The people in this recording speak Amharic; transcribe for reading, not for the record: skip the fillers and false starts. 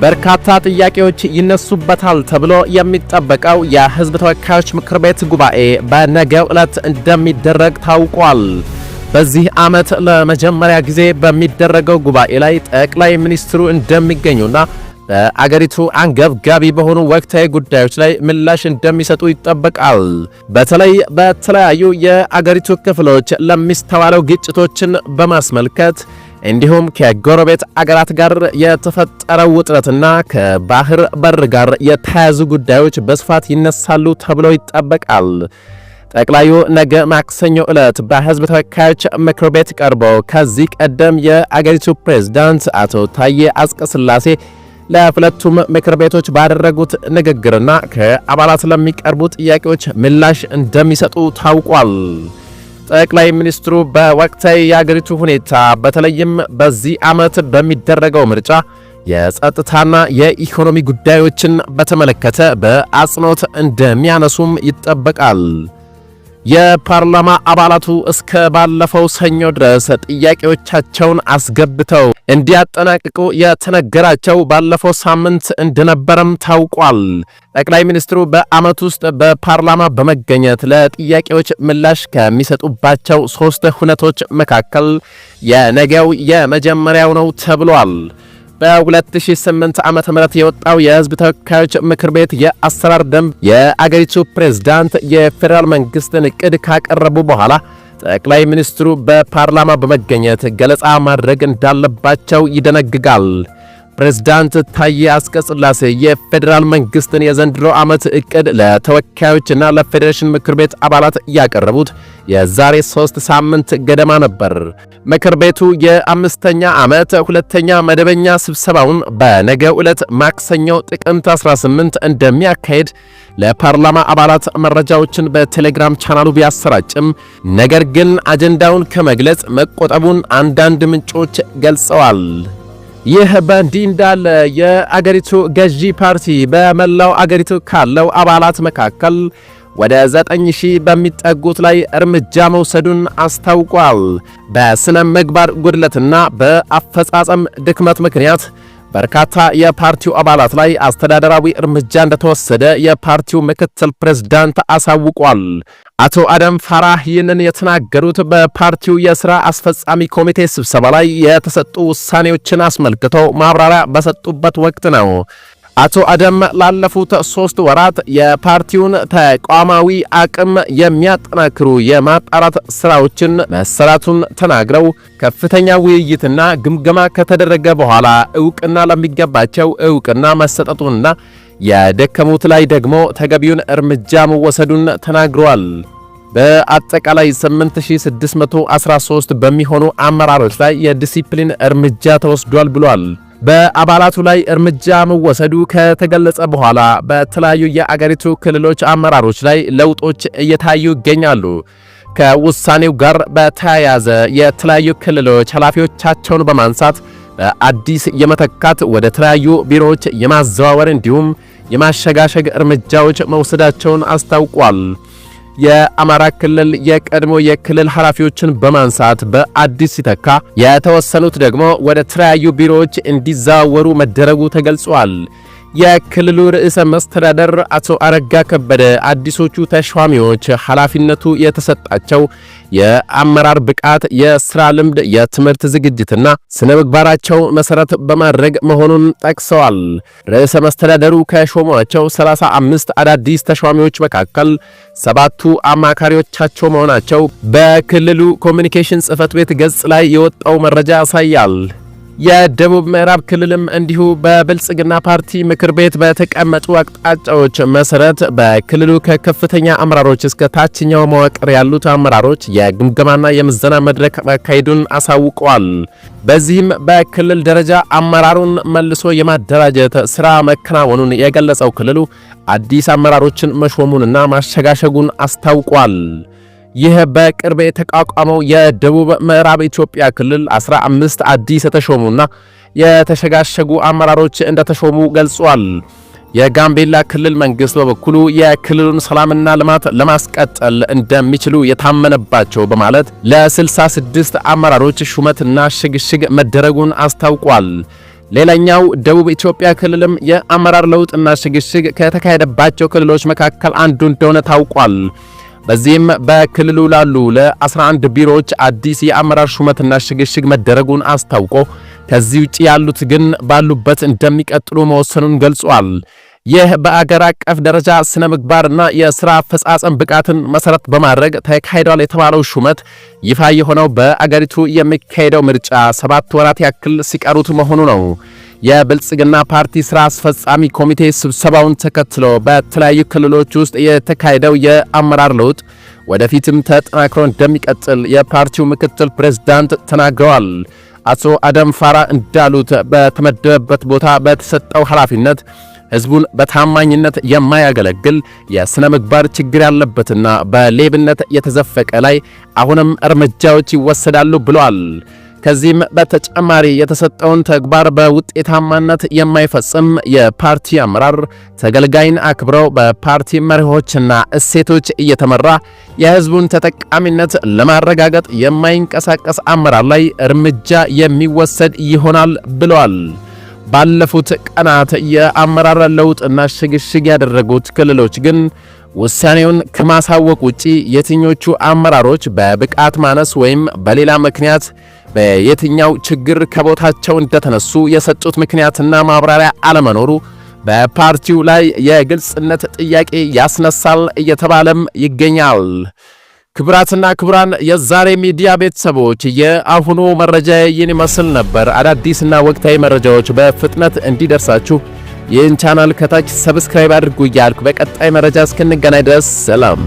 በርካታ ጥያቄዎች ይነሱበታል ተብሎ የሚጠበቀው የሕዝብ ተወካዮች ምክር ቤት ጉባኤ በነገው ዕለት እንደሚደረግ ታውቋል። በዚህ ዓመት ለመጀመሪያ ጊዜ በሚደረገው ጉባኤ ላይ ጠቅላይ ሚኒስትሩ እንደሚገኙና በአገሪቱ አንገብጋቢ በሆኑ ወቅታዊ ጉዳዮች ላይ ምላሽ እንደሚሰጡ ይጠበቃል። በተለይ በተለያዩ የአገሪቱ ክፍሎች ለሚስተዋለው ግጭቶችን በማስመልከት እንዲሁም ከጎረቤት አገራት ጋር የተፈጠረው ውጥረትና ከባህር በር ጋር የተያያዙ ጉዳዮች በስፋት ይነሳሉ ተብሎ ይጠበቃል። ጠቅላዩ ነገ ማክሰኞ ዕለት በሕዝብ ተወካዮች ምክር ቤት ቀርበው ከዚህ ቀደም የአገሪቱ ፕሬዝዳንት አቶ ታዬ አጽቀሥላሴ ለሁለቱም ምክር ቤቶች ባደረጉት ንግግርና ከአባላት ለሚቀርቡ ጥያቄዎች ምላሽ እንደሚሰጡ ታውቋል። ጠቅላይ ሚኒስትሩ በወቅታዊ የአገሪቱ ሁኔታ በተለይም በዚህ ዓመት በሚደረገው ምርጫ የጸጥታና የኢኮኖሚ ጉዳዮችን በተመለከተ በአጽንኦት እንደሚያነሱም ይጠበቃል። የፓርላማ አባላቱ እስከ ባለፈው ሰኞ ድረስ ጥያቄዎቻቸውን አስገብተው እንዲያጠናቅቁ የተነገራቸው ባለፈው ሳምንት እንደነበረም ታውቋል። ጠቅላይ ሚኒስትሩ በዓመት ውስጥ በፓርላማ በመገኘት ለጥያቄዎች ምላሽ ከሚሰጡባቸው 3 ሁነቶች መካከል የነገው የመጀመሪያው ነው ተብሏል። በ2008 ዓመተ ምህረት የወጣው የሕዝብ ተወካዮች ምክር ቤት የአሰራር ደንብ የአገሪቱ ፕሬዝዳንት የፌዴራል መንግስትን ዕቅድ ካቀረቡ በኋላ ጠቅላይ ሚኒስትሩ በፓርላማ በመገኘት ገለጻ ማድረግ እንዳለባቸው ይደነግጋል። ፕሬዝዳንት ታዬ አጽቀሥላሴ የፌዴራል መንግስትን የዘንድሮ ዓመት ዕቅድ ለተወካዮችና ለፌዴሬሽን ምክር ቤት አባላት ያቀረቡት የዛሬ 3 ሳምንት ገደማ ነበር። ምክር ቤቱ የ5ኛ ዓመት ሁለተኛ መደበኛ ስብሰባውን በነገው ዕለት ማክሰኞ ጥቅምት 18 እንደሚያካሄድ ለፓርላማ አባላት መረጃዎችን በቴሌግራም ቻናሉ ቢያሰራጭም ነገር ግን አጀንዳውን ከመግለጽ መቆጠቡን አንዳንድ ምንጮች ገልጸዋል። ይህ በእንዲህ እንዳለ የአገሪቱ ገዢ ፓርቲ በመላው አገሪቱ ካለው አባላት መካከል ወደ 9000 በሚጠጉት ላይ እርምጃ መውሰዱን አስታውቋል። በስነ ምግባር ጉድለትና በአፈጻጸም ድክመት ምክንያት በርካታ የፓርቲው አባላት ላይ አስተዳደራዊ እርምጃ እንደተወሰደ የፓርቲው ምክትል ፕሬዝዳንት አሳውቋል። አቶ አደም ፋራህ ይህንን የተናገሩት በፓርቲው የሥራ አስፈጻሚ ኮሚቴ ስብሰባ ላይ የተሰጡ ውሳኔዎችን አስመልክተው ማብራሪያ በሰጡበት ወቅት ነው። አቶ አደም ላለፉት 3 ወራት የፓርቲውን ተቋማዊ አቅም የሚያጠናክሩ የማጣራት ስራዎችን መሰራቱን ተናግረው ከፍተኛ ውይይትና ግምገማ ከተደረገ በኋላ ዕውቅና ለሚገባቸው ዕውቅና መሰጠቱንና የደከሙት ላይ ደግሞ ተገቢውን እርምጃ መወሰዱን ተናግረዋል። በአጠቃላይ 8613 በሚሆኑ አመራሮች ላይ የዲሲፕሊን እርምጃ ተወስዷል ብሏል። በአባላቱ ላይ እርምጃ መወሰዱ ከተገለጸ በኋላ በተለያዩ የአገሪቱ ክልሎች አመራሮች ላይ ለውጦች እየታዩ ይገኛሉ። ከውሳኔው ጋር በተያያዘ የተለያዩ ክልሎች ኃላፊዎቻቸውን በማንሳት በአዲስ የመተካት ወደ ተለያዩ ቢሮዎች የማዘዋወር እንዲሁም የማሸጋሸግ እርምጃዎች መውሰዳቸውን አስታውቋል። የአማራ ክልል የቀድሞ የክልል ኃላፊዎችን በማንሳት በአዲስ ሲተካ የተወሰኑት ደግሞ ወደ ተለያዩ ቢሮዎች እንዲዛወሩ መደረጉ ተገልጿል። የክልሉ ርዕሰ መስተዳደር አቶ አረጋ ከበደ አዲሶቹ ተሿሚዎች ኃላፊነቱ የተሰጣቸው የአመራር ብቃት፣ የሥራ ልምድ፣ የትምህርት ዝግጅትና ስነ ምግባራቸው መሰረት በማድረግ መሆኑን ጠቅሰዋል። ርዕሰ መስተዳደሩ ከሾሟቸው 35 አዳዲስ ተሿሚዎች መካከል 7ቱ አማካሪዎቻቸው መሆናቸው በክልሉ ኮሚኒኬሽን ጽሕፈት ቤት ገጽ ላይ የወጣው መረጃ ያሳያል። የደቡብ ምዕራብ ክልልም እንዲሁ በብልጽግና ፓርቲ ምክር ቤት በተቀመጡ አቅጣጫዎች መሰረት በክልሉ ከከፍተኛ አመራሮች እስከ ታችኛው መዋቅር ያሉት አመራሮች የግምገማና የምዘና መድረክ ማካሄዱን አሳውቀዋል። በዚህም በክልል ደረጃ አመራሩን መልሶ የማደራጀት ሥራ መከናወኑን የገለጸው ክልሉ አዲስ አመራሮችን መሾሙንና ማሸጋሸጉን አስታውቋል። ይህ በቅርብ የተቋቋመው የደቡብ ምዕራብ ኢትዮጵያ ክልል 15 አዲስ የተሾሙና የተሸጋሸጉ አመራሮች እንደተሾሙ ገልጿል። የጋምቤላ ክልል መንግስት በበኩሉ የክልሉን ሰላምና ልማት ለማስቀጠል እንደሚችሉ የታመነባቸው በማለት ለ66 አመራሮች ሹመትና ሽግሽግ መደረጉን አስታውቋል። ሌላኛው ደቡብ ኢትዮጵያ ክልልም የአመራር ለውጥና ሽግሽግ ከተካሄደባቸው ክልሎች መካከል አንዱ እንደሆነ ታውቋል። በዚህም በክልሉ ላሉ ለ11 ቢሮዎች አዲስ የአመራር ሹመትና ሽግሽግ መደረጉን አስታውቆ ከዚህ ውጪ ያሉት ግን ባሉበት እንደሚቀጥሉ መወሰኑን ገልጿል። ይህ በአገር አቀፍ ደረጃ ስነ ምግባርና የሥራ አፈጻጸም ብቃትን መሰረት በማድረግ ተካሂዷል የተባለው ሹመት ይፋ የሆነው በአገሪቱ የሚካሄደው ምርጫ 7 ወራት ያክል ሲቀሩት መሆኑ ነው። የብልጽግና ፓርቲ ሥራ አስፈጻሚ ኮሚቴ ስብሰባውን ተከትሎ በተለያዩ ክልሎች ውስጥ የተካሄደው የአመራር ለውጥ ወደፊትም ተጠናክሮ እንደሚቀጥል የፓርቲው ምክትል ፕሬዝዳንት ተናግረዋል። አቶ አደም ፋራ እንዳሉት በተመደበበት ቦታ በተሰጠው ኃላፊነት ሕዝቡን በታማኝነት የማያገለግል የሥነ ምግባር ችግር ያለበትና በሌብነት የተዘፈቀ ላይ አሁንም እርምጃዎች ይወሰዳሉ ብለዋል። ከዚህም በተጨማሪ የተሰጠውን ተግባር በውጤታማነት የማይፈጽም የፓርቲ አመራር ተገልጋይን አክብረው በፓርቲ መሪዎችና እሴቶች እየተመራ የሕዝቡን ተጠቃሚነት ለማረጋገጥ የማይንቀሳቀስ አመራር ላይ እርምጃ የሚወሰድ ይሆናል ብለዋል። ባለፉት ቀናት የአመራር ለውጥና ሽግሽግ ያደረጉት ክልሎች ግን ውሳኔውን ከማሳወቅ ውጪ የትኞቹ አመራሮች በብቃት ማነስ ወይም በሌላ ምክንያት በየትኛው ችግር ከቦታቸው እንደተነሱ የሰጡት ምክንያትና ማብራሪያ አለመኖሩ በፓርቲው ላይ የግልጽነት ጥያቄ ያስነሳል እየተባለም ይገኛል። ክቡራትና ክቡራን የዛሬ ሚዲያ ቤተሰቦች የአሁኑ መረጃ ይህን ይመስል ነበር። አዳዲስና ወቅታዊ መረጃዎች በፍጥነት እንዲደርሳችሁ ይህን ቻናል ከታች ሰብስክራይብ አድርጉ እያልኩ በቀጣይ መረጃ እስክንገናኝ ድረስ ሰላም።